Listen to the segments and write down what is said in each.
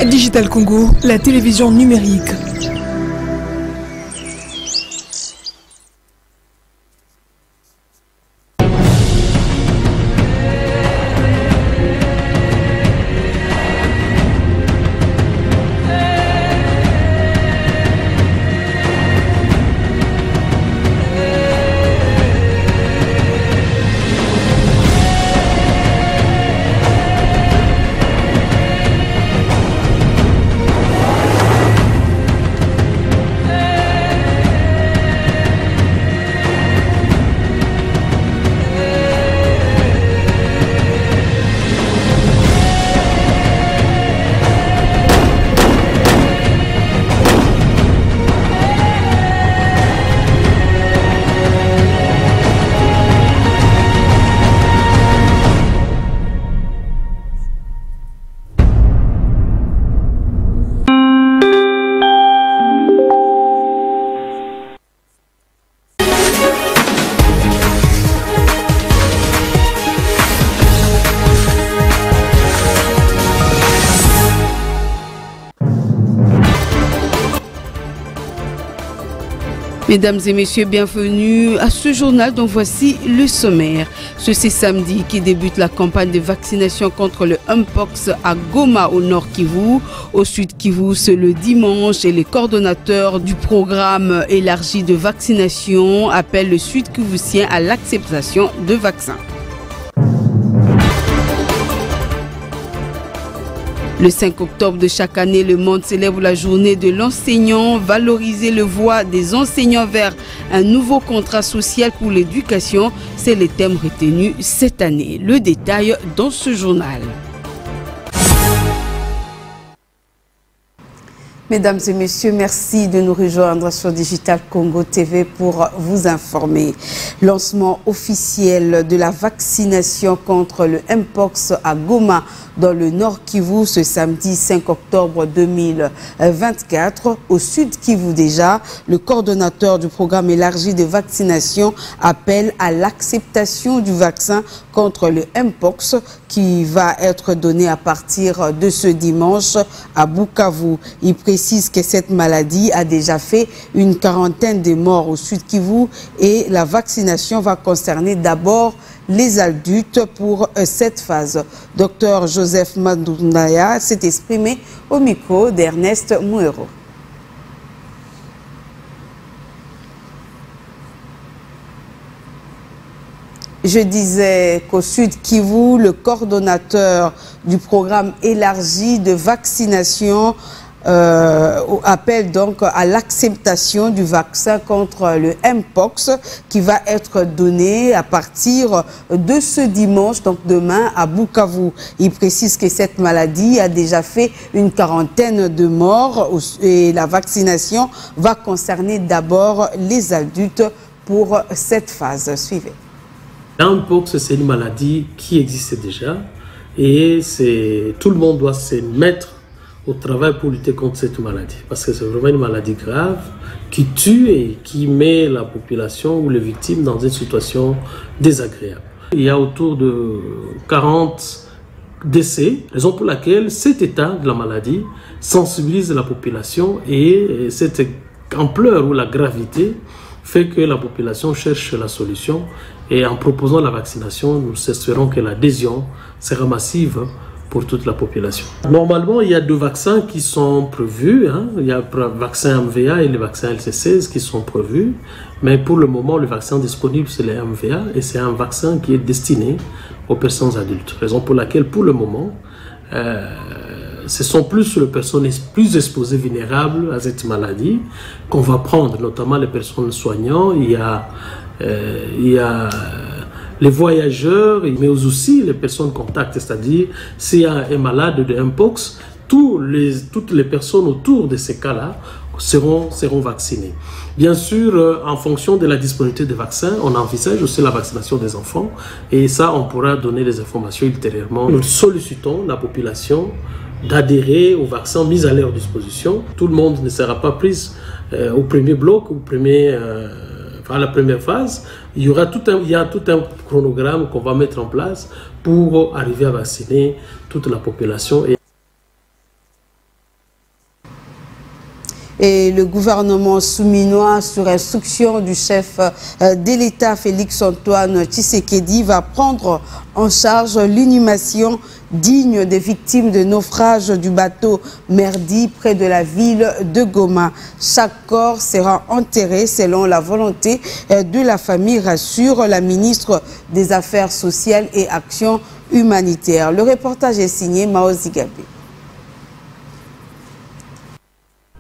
Digital Congo, la télévision numérique. Mesdames et messieurs, bienvenue à ce journal dont voici le sommaire. C'est samedi qui débute la campagne de vaccination contre le Mpox à Goma au Nord Kivu. Au Sud Kivu, c'est le dimanche et les coordonnateurs du programme élargi de vaccination appellent le Sud Kivusien à l'acceptation de vaccins. Le 5 octobre de chaque année, le monde célèbre la journée de l'enseignant, valoriser le voix des enseignants vers un nouveau contrat social pour l'éducation. C'est le thème retenu cette année. Le détail dans ce journal. Mesdames et messieurs, merci de nous rejoindre sur Digital Congo TV pour vous informer. Lancement officiel de la vaccination contre le Mpox à Goma dans le Nord Kivu ce samedi 5 octobre 2024. Au Sud Kivu déjà, le coordonnateur du programme élargi de vaccination appelle à l'acceptation du vaccin contre le Mpox qui va être donné à partir de ce dimanche à Bukavu. Il précise que cette maladie a déjà fait une quarantaine de morts au Sud Kivu et la vaccination va concerner d'abord les adultes pour cette phase. Dr Joseph Mandundaya s'est exprimé au micro d'Ernest Mouero. Je disais qu'au Sud Kivu, le coordonnateur du programme élargi de vaccination appelle donc à l'acceptation du vaccin contre le Mpox qui va être donné à partir de ce dimanche, donc demain à Bukavu. Il précise que cette maladie a déjà fait une quarantaine de morts et la vaccination va concerner d'abord les adultes pour cette phase. Suivez. Mpox, c'est une maladie qui existe déjà et tout le monde doit se mettre au travail pour lutter contre cette maladie parce que c'est vraiment une maladie grave qui tue et qui met la population ou les victimes dans une situation désagréable. Il y a autour de 40 décès, raison pour laquelle cet état de la maladie sensibilise la population et cette ampleur ou la gravité fait que la population cherche la solution et en proposant la vaccination, nous espérons que l'adhésion sera massive pour toute la population. Normalement, il y a deux vaccins qui sont prévus. Il y a le vaccin MVA et le vaccin LC16 qui sont prévus. Mais pour le moment, le vaccin disponible, c'est le MVA et c'est un vaccin qui est destiné aux personnes adultes. Raison pour laquelle, pour le moment, ce sont plus les personnes plus exposées, vulnérables à cette maladie qu'on va prendre, notamment les personnes soignantes. Il y a les voyageurs, mais aussi les personnes contacts, c'est-à-dire s'il y a un malade de Mpox, toutes les personnes autour de ces cas-là seront vaccinées. Bien sûr, en fonction de la disponibilité des vaccins, on envisage aussi la vaccination des enfants et ça, on pourra donner des informations ultérieurement. Nous sollicitons la population d'adhérer aux vaccins mis à leur disposition. Tout le monde ne sera pas pris au premier bloc, au premier à la première phase, il y a tout un chronogramme qu'on va mettre en place pour arriver à vacciner toute la population. Et le gouvernement souminois, sur instruction du chef de l'État, Félix-Antoine Tshisekedi, va prendre en charge l'inhumation digne des victimes de naufrage du bateau Merdi près de la ville de Goma. Chaque corps sera enterré selon la volonté de la famille, rassure la ministre des Affaires sociales et Action humanitaire. Le reportage est signé Mao Zigabé.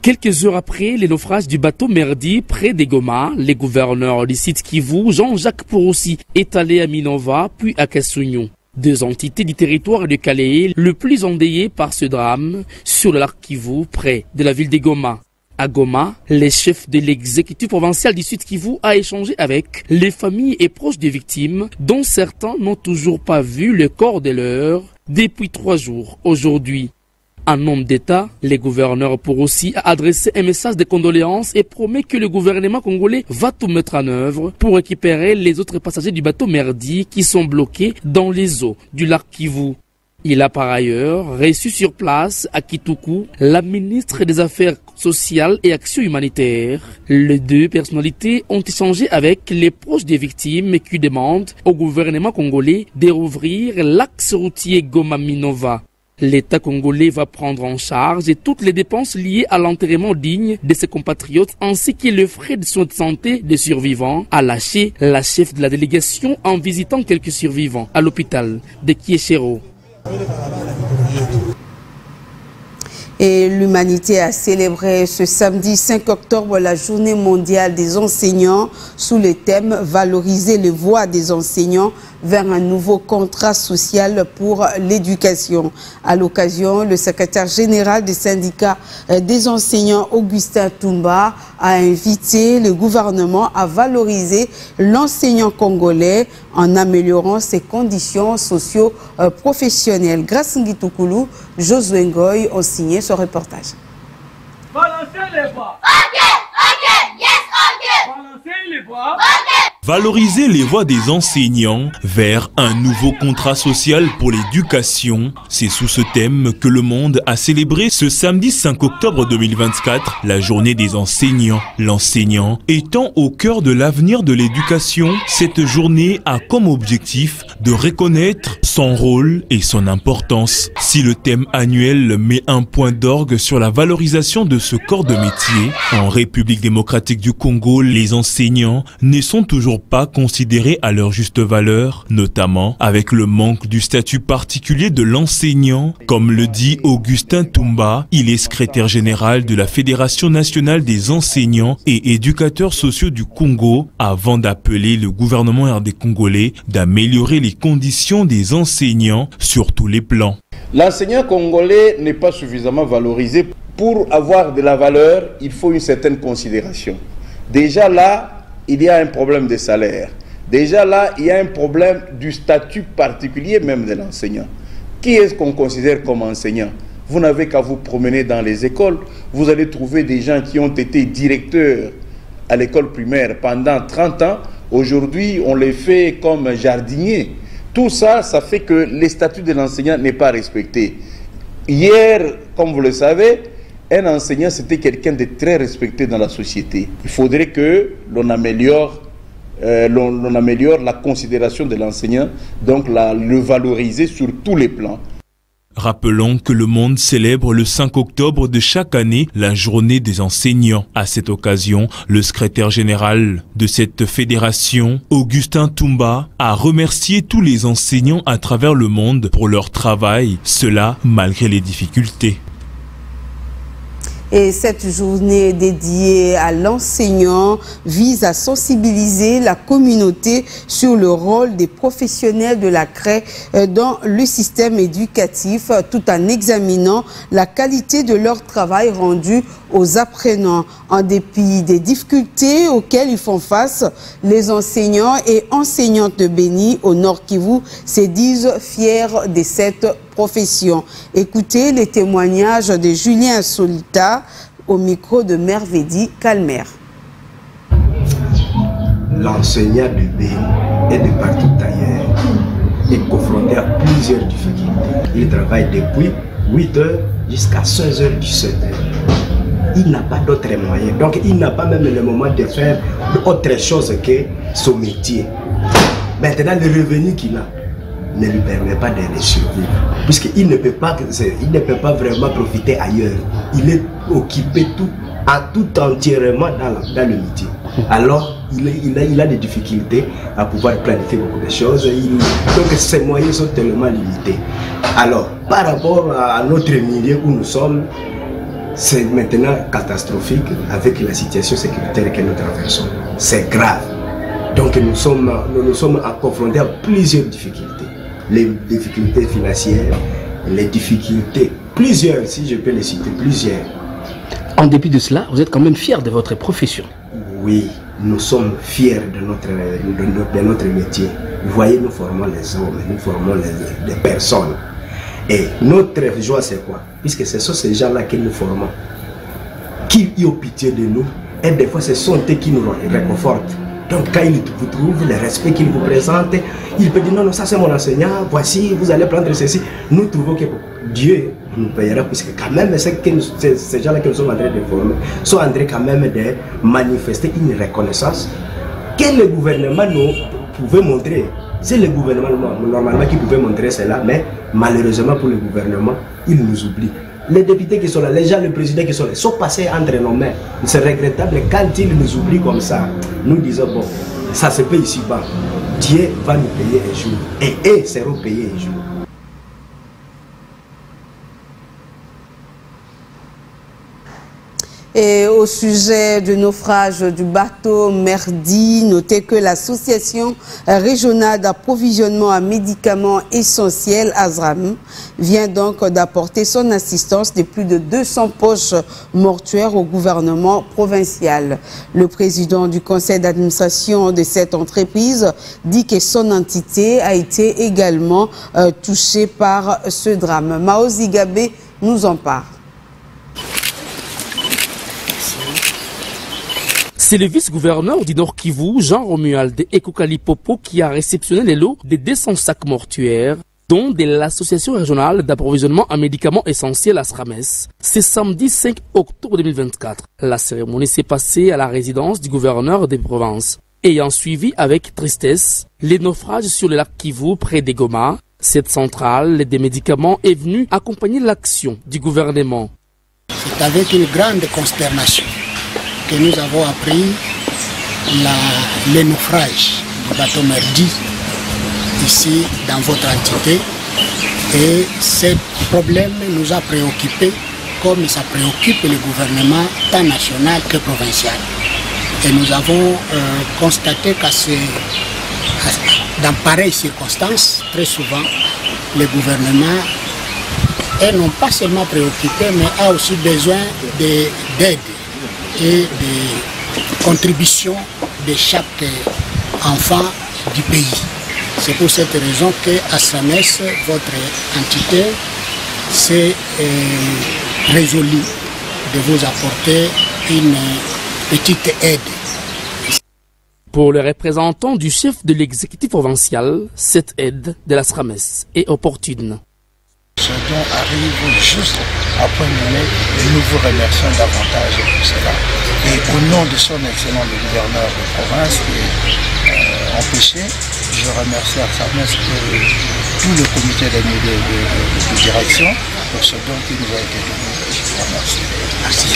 Quelques heures après les naufrages du bateau Merdi près des Goma, les gouverneurs du site Kivu, Jean-Jacques Poroussi, est allé à Minova puis à Kassugnon. Deux entités du territoire de Calais, le plus endeuillées par ce drame, sur le lac Kivu, près de la ville de Goma. À Goma, les chefs de l'exécutif provincial du Sud Kivu a échangé avec les familles et proches des victimes, dont certains n'ont toujours pas vu le corps de leur depuis 3 jours aujourd'hui. En homme d'État, les gouverneurs Poroussi a adressé un message de condoléances et promet que le gouvernement congolais va tout mettre en œuvre pour récupérer les autres passagers du bateau Merdi qui sont bloqués dans les eaux du lac Kivu. Il a par ailleurs reçu sur place à Kitoukou la ministre des Affaires sociales et Action humanitaire. Les deux personnalités ont échangé avec les proches des victimes qui demandent au gouvernement congolais de rouvrir l'axe routier Goma-Minova. L'État congolais va prendre en charge toutes les dépenses liées à l'enterrement digne de ses compatriotes ainsi que les frais de soins de santé des survivants, a lâché la chef de la délégation en visitant quelques survivants à l'hôpital de Kieshero. Et l'humanité a célébré ce samedi 5 octobre la journée mondiale des enseignants sous le thème « Valoriser les voix des enseignants vers un nouveau contrat social pour l'éducation ». À l'occasion, le secrétaire général des syndicats des enseignants, Augustin Toumba, a invité le gouvernement à valoriser l'enseignant congolais en améliorant ses conditions socio-professionnelles. Grâce à Ngitoukulu, Josué Ngoy ont signé ce reportage. Balancer les voix. Ok, yes, ok. Balancer les voix. Ok. Valoriser les voix des enseignants vers un nouveau contrat social pour l'éducation. C'est sous ce thème que le monde a célébré ce samedi 5 octobre 2024 la journée des enseignants. L'enseignant étant au cœur de l'avenir de l'éducation, cette journée a comme objectif de reconnaître son rôle et son importance. Si le thème annuel met un point d'orgue sur la valorisation de ce corps de métier, en République démocratique du Congo, les enseignants ne sont toujours pas considérés à leur juste valeur, notamment avec le manque du statut particulier de l'enseignant. Comme le dit Augustin Toumba, il est secrétaire général de la Fédération nationale des enseignants et éducateurs sociaux du Congo, avant d'appeler le gouvernement RD congolais d'améliorer les conditions des enseignants sur tous les plans. L'enseignant congolais n'est pas suffisamment valorisé. Pour avoir de la valeur, il faut une certaine considération. Déjà là, il y a un problème de salaire. Déjà là, il y a un problème du statut particulier même de l'enseignant. Qui est-ce qu'on considère comme enseignant? Vous n'avez qu'à vous promener dans les écoles. Vous allez trouver des gens qui ont été directeurs à l'école primaire pendant 30 ans. Aujourd'hui, on les fait comme jardiniers. Tout ça, ça fait que le statut de l'enseignant n'est pas respecté. Hier, comme vous le savez, un enseignant, c'était quelqu'un de très respecté dans la société. Il faudrait que l'on améliore la considération de l'enseignant, donc le valoriser sur tous les plans. Rappelons que le monde célèbre le 5 octobre de chaque année la journée des enseignants. À cette occasion, le secrétaire général de cette fédération, Augustin Toumba, a remercié tous les enseignants à travers le monde pour leur travail, cela malgré les difficultés. Et cette journée dédiée à l'enseignant vise à sensibiliser la communauté sur le rôle des professionnels de la CRE dans le système éducatif, tout en examinant la qualité de leur travail rendu aux apprenants. En dépit des difficultés auxquelles ils font face, les enseignants et enseignantes de Béni au Nord Kivu se disent fiers de cette profession. Écoutez les témoignages de Julien Solita au micro de Mervedi Calmer. l'enseignant de Béni et de partout ailleurs est confronté à plusieurs difficultés. Il travaille depuis 8h jusqu'à 16h, 17h. Il n'a pas d'autres moyens. Donc il n'a pas même le moment de faire autre chose que son métier. Maintenant, le revenu qu'il a ne lui permet pas de survivre. Puisqu'il ne peut pas vraiment profiter ailleurs. Il est occupé tout entièrement dans le métier. Alors, il a des difficultés à pouvoir planifier beaucoup de choses. Donc, ses moyens sont tellement limités. Alors, par rapport à notre milieu où nous sommes, c'est maintenant catastrophique avec la situation sécuritaire que nous traversons. C'est grave. Donc, nous sommes confrontés à plusieurs difficultés. Les difficultés financières, les difficultés, plusieurs, si je peux les citer, plusieurs. En dépit de cela, vous êtes quand même fier de votre profession. Oui, nous sommes fiers de notre métier. Vous voyez, nous formons les hommes, nous formons les personnes. Et notre joie, c'est quoi? Puisque ce sont ces gens-là que nous formons, qui ont pitié de nous, et des fois, ce sont eux qui nous réconfortent. Donc, quand ils vous trouvent, le respect qu'ils vous présentent, ils peuvent dire non, non, ça c'est mon enseignant, voici, vous allez prendre ceci. Nous trouvons que Dieu nous payera, puisque quand même, ces gens-là que nous sommes en train de former sont en train quand même de manifester une reconnaissance que le gouvernement nous pouvait montrer. C'est le gouvernement normalement qui pouvait montrer cela, mais malheureusement pour le gouvernement, il nous oublie. Les députés qui sont là, les gens, le président qui sont là, sont passés entre nos mains. C'est regrettable quand ils nous oublient comme ça. Nous disons, bon, ça se paye ici-bas. Dieu va nous payer un jour. Et eux seront payés un jour. Et au sujet du naufrage du bateau Merdi, notez que l'association régionale d'approvisionnement en médicaments essentiels, ASRAM, vient donc d'apporter son assistance de plus de 200 poches mortuaires au gouvernement provincial. Le président du conseil d'administration de cette entreprise dit que son entité a été également touchée par ce drame. Mao Zigabe nous en parle. C'est le vice-gouverneur du Nord Kivu, Jean-Romuald Ekokali-Popo, qui a réceptionné les lots de 200 sacs mortuaires, dont de l'association régionale d'approvisionnement en médicaments essentiels ASRAMES. C'est samedi 5 octobre 2024. La cérémonie s'est passée à la résidence du gouverneur des provinces. Ayant suivi avec tristesse les naufrages sur le lac Kivu près de Goma, cette centrale des médicaments est venue accompagner l'action du gouvernement. C'est avec une grande consternation que nous avons appris le naufrage du bateau Merdi ici dans votre entité, et ce problème nous a préoccupés comme ça préoccupe le gouvernement tant national que provincial. Et nous avons constaté que dans pareilles circonstances, très souvent, le gouvernement est non pas seulement préoccupé, mais a aussi besoin d'aide et de contribution de chaque enfant du pays. C'est pour cette raison que ASRAMES, votre entité, s'est résolue de vous apporter une petite aide. Pour les représentants du chef de l'exécutif provincial, cette aide de l'ASRAMES est opportune. Ce don arrive juste à point nommé et nous vous remercions davantage pour cela. Et au nom de son excellent le gouverneur de province qui est empêché, je remercie ASRAMES et tout le comité de direction pour ce don qui nous a été donné. Je vous remercie. Merci.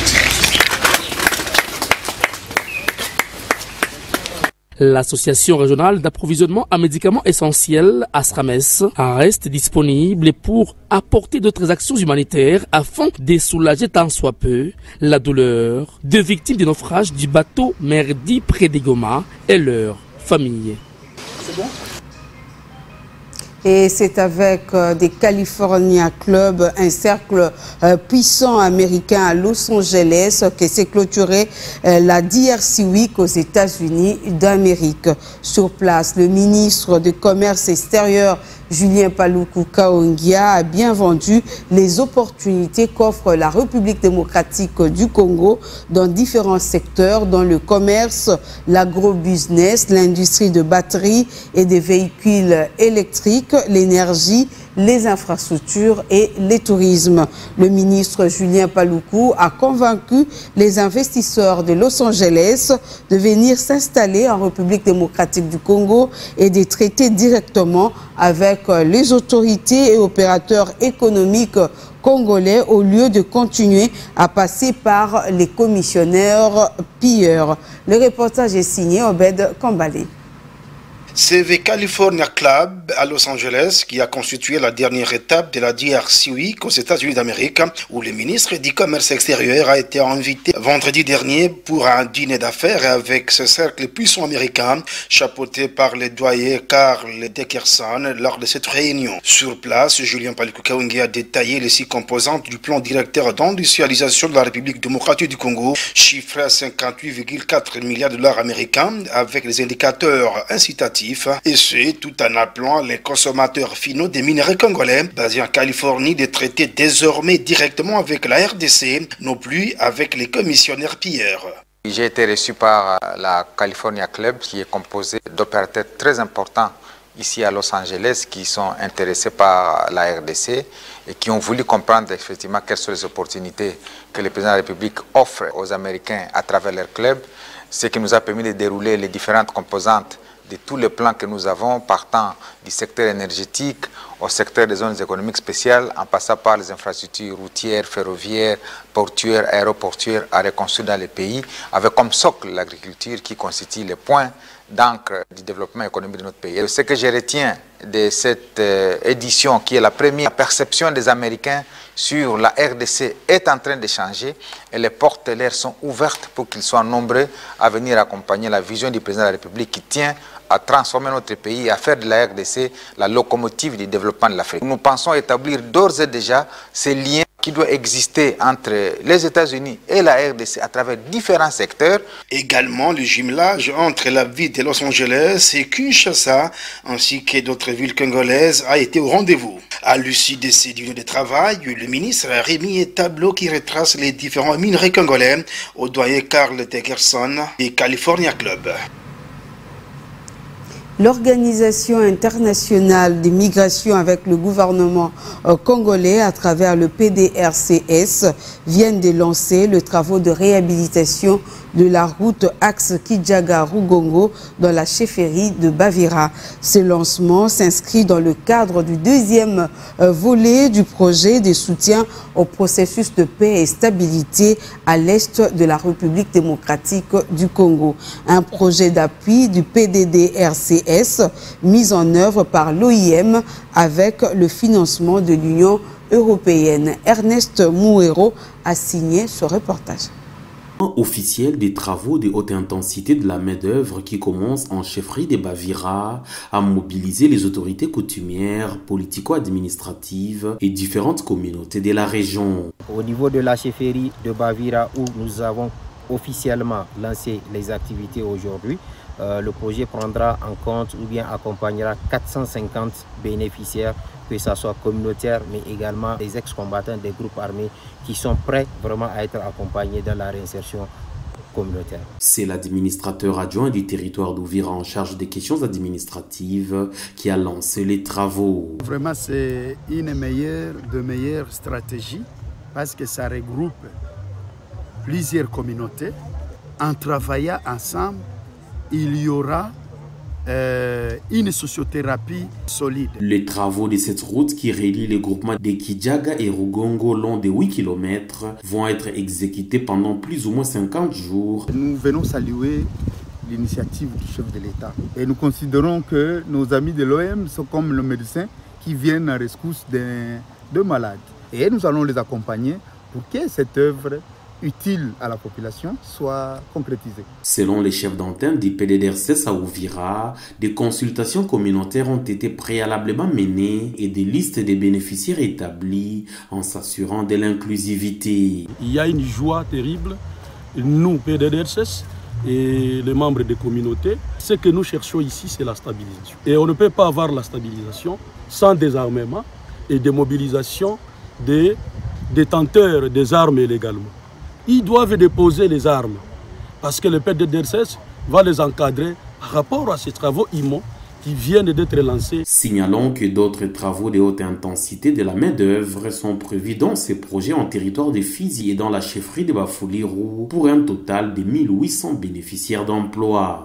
L'association régionale d'approvisionnement en médicaments essentiels, ASRAMES, reste disponible pour apporter d'autres actions humanitaires afin de soulager tant soit peu la douleur des victimes du naufrage du bateau Merdi près de Goma et leurs familles. C'est bon ? Et c'est avec des California Club, un cercle puissant américain à Los Angeles, que s'est clôturée la DRC Week aux États-Unis d'Amérique. Sur place, le ministre du Commerce extérieur Julien Paluku Kaongia a bien vendu les opportunités qu'offre la République démocratique du Congo dans différents secteurs, dans le commerce, l'agro-business, l'industrie de batteries et des véhicules électriques, l'énergie, les infrastructures et les tourismes. Le ministre Julien Paluku a convaincu les investisseurs de Los Angeles de venir s'installer en République démocratique du Congo et de traiter directement avec les autorités et opérateurs économiques congolais au lieu de continuer à passer par les commissionnaires pilleurs. Le reportage est signé Obed Kambale. C'est The California Club à Los Angeles qui a constitué la dernière étape de la DRC Week aux États-Unis d'Amérique, où le ministre du Commerce extérieur a été invité vendredi dernier pour un dîner d'affaires avec ce cercle puissant américain, chapeauté par le doyen Carl Deckerson lors de cette réunion. Sur place, Julien Paluku Kaongia a détaillé les 6 composantes du plan directeur d'industrialisation de la République démocratique du Congo, chiffré à 58,4 milliards de dollars américains, avec les indicateurs incitatifs, et ce, tout en appelant les consommateurs finaux des minerais congolais basés en Californie de traiter désormais directement avec la RDC, non plus avec les commissionnaires pilleurs. J'ai été reçu par la California Club, qui est composé d'opérateurs très importants ici à Los Angeles, qui sont intéressés par la RDC et qui ont voulu comprendre effectivement quelles sont les opportunités que le président de la République offre aux Américains à travers leur club, ce qui nous a permis de dérouler les différentes composantes de tous les plans que nous avons, partant du secteur énergétique au secteur des zones économiques spéciales, en passant par les infrastructures routières, ferroviaires, portuaires, aéroportuaires à reconstruire dans les pays, avec comme socle l'agriculture qui constitue le point d'encre du développement économique de notre pays. Et ce que je retiens de cette édition, qui est la première, la perception des Américains sur la RDC est en train de changer et les portes de l'air sont ouvertes pour qu'ils soient nombreux à venir accompagner la vision du président de la République qui tient à transformer notre pays et à faire de la RDC la locomotive du développement de l'Afrique. Nous pensons établir d'ores et déjà ces liens qui doivent exister entre les États-Unis et la RDC à travers différents secteurs. Également, le jumelage entre la ville de Los Angeles et Kinshasa, ainsi que d'autres villes congolaises, a été au rendez-vous. À l'issue de ces unions de travail, le ministre a remis un tableau qui retrace les différents minerais congolais au doyen Carl Deckerson et California Club. L'Organisation internationale des migrations avec le gouvernement congolais à travers le PDRCS viennent de lancer le travaux de réhabilitation de la route axe Kijaga-Rugongo dans la chefferie de Bavira. Ce lancement s'inscrit dans le cadre du deuxième volet du projet de soutien au processus de paix et stabilité à l'est de la République démocratique du Congo. Un projet d'appui du PDDRCS mis en œuvre par l'OIM avec le financement de l'Union européenne. Ernest Mouero a signé ce reportage. Officiel des travaux de haute intensité de la main-d'œuvre qui commence en chefferie de Bavira à mobiliser les autorités coutumières, politico-administratives et différentes communautés de la région. Au niveau de la chefferie de Bavira où nous avons officiellement lancé les activités aujourd'hui, le projet prendra en compte ou bien accompagnera 450 bénéficiaires, que ce soit communautaires mais également des ex-combattants des groupes armés qui sont prêts vraiment à être accompagnés dans la réinsertion communautaire. C'est l'administrateur adjoint du territoire d'Ouvira en charge des questions administratives qui a lancé les travaux. Vraiment, c'est une meilleure stratégie parce que ça regroupe plusieurs communautés. En travaillant ensemble, il y aura une sociothérapie solide. Les travaux de cette route qui relie les groupements de Kijaga et Rugongo long de 8 km vont être exécutés pendant plus ou moins 50 jours. Nous venons saluer l'initiative du chef de l'État et nous considérons que nos amis de l'OM sont comme le médecin qui viennent en rescousse de malades. Et nous allons les accompagner pour que cette œuvre utile à la population soit concrétisée. Selon les chefs d'antenne du PDDRCS à Ouvira, des consultations communautaires ont été préalablement menées et des listes des bénéficiaires établies en s'assurant de l'inclusivité. Il y a une joie terrible. Nous, PDDRCS, et les membres des communautés. Ce que nous cherchons ici, c'est la stabilisation. Et on ne peut pas avoir la stabilisation sans désarmement et démobilisation des détenteurs des armes illégalement. Ils doivent déposer les armes parce que le PDDRCS va les encadrer par rapport à ces travaux immenses qui viennent d'être lancés. Signalons que d'autres travaux de haute intensité de la main-d'œuvre sont prévus dans ces projets en territoire de Fizi et dans la chefferie de Bafouliru pour un total de 1800 bénéficiaires d'emploi.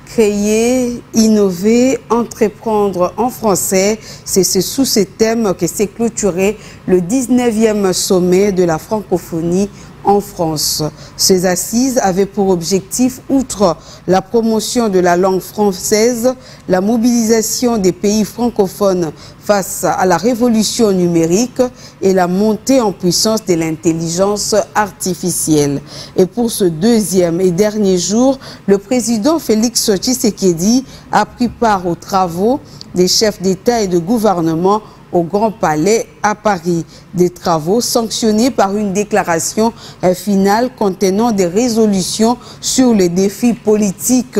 Créer, innover, entreprendre en français, c'est sous ce thème que s'est clôturé le 19e sommet de la francophonie en France. Ces assises avaient pour objectif, outre la promotion de la langue française, la mobilisation des pays francophones face à la révolution numérique et la montée en puissance de l'intelligence artificielle. Et pour ce deuxième et dernier jour, le président Félix Tshisekedi a pris part aux travaux des chefs d'État et de gouvernement au Grand Palais à Paris. Des travaux sanctionnés par une déclaration finale contenant des résolutions sur les défis politiques,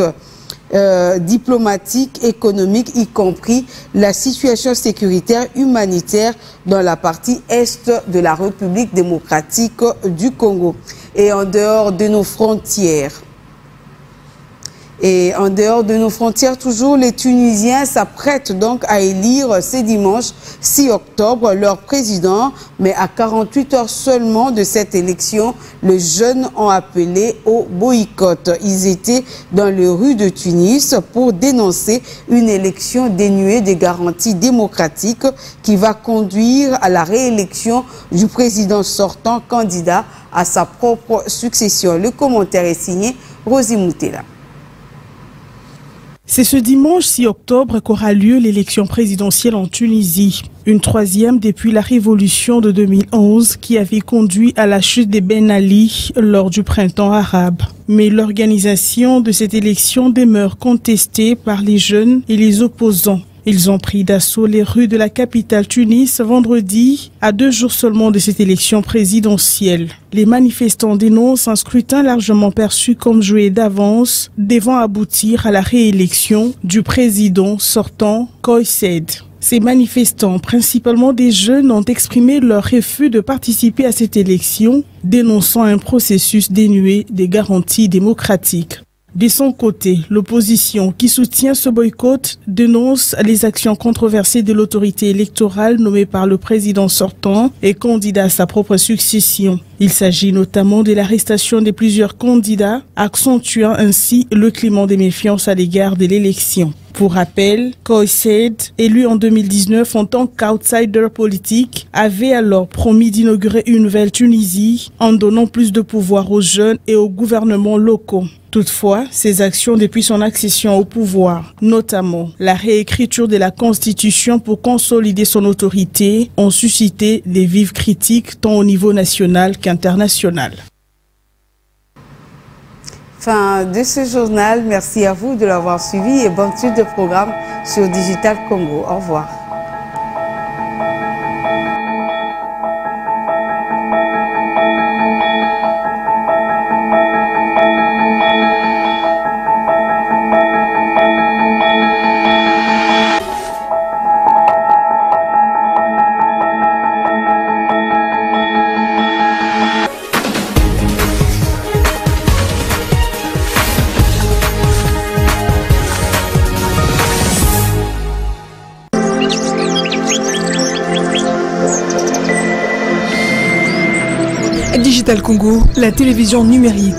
diplomatiques, économiques, y compris la situation sécuritaire humanitaire dans la partie est de la République démocratique du Congo. Et en dehors de nos frontières, toujours, les Tunisiens s'apprêtent donc à élire ce dimanche 6 octobre leur président. Mais à 48 heures seulement de cette élection, les jeunes ont appelé au boycott. Ils étaient dans les rues de Tunis pour dénoncer une élection dénuée de garanties démocratiques qui va conduire à la réélection du président sortant, candidat à sa propre succession. Le commentaire est signé Rosie Moutela. C'est ce dimanche 6 octobre qu'aura lieu l'élection présidentielle en Tunisie. Une troisième depuis la révolution de 2011 qui avait conduit à la chute de Ben Ali lors du printemps arabe. Mais l'organisation de cette élection demeure contestée par les jeunes et les opposants. Ils ont pris d'assaut les rues de la capitale Tunis vendredi, à 2 jours seulement de cette élection présidentielle. Les manifestants dénoncent un scrutin largement perçu comme joué d'avance, devant aboutir à la réélection du président sortant Kais Saied. Ces manifestants, principalement des jeunes, ont exprimé leur refus de participer à cette élection, dénonçant un processus dénué des garanties démocratiques. De son côté, l'opposition qui soutient ce boycott dénonce les actions controversées de l'autorité électorale nommée par le président sortant et candidat à sa propre succession. Il s'agit notamment de l'arrestation de plusieurs candidats, accentuant ainsi le climat de méfiance à l'égard de l'élection. Pour rappel, Kais Saied, élu en 2019 en tant qu'outsider politique, avait alors promis d'inaugurer une nouvelle Tunisie en donnant plus de pouvoir aux jeunes et aux gouvernements locaux. Toutefois, ses actions depuis son accession au pouvoir, notamment la réécriture de la Constitution pour consolider son autorité, ont suscité des vives critiques tant au niveau national qu'international. Fin de ce journal. Merci à vous de l'avoir suivi et bonne suite de programme sur Digital Congo. Au revoir. Digital Congo, la télévision numérique.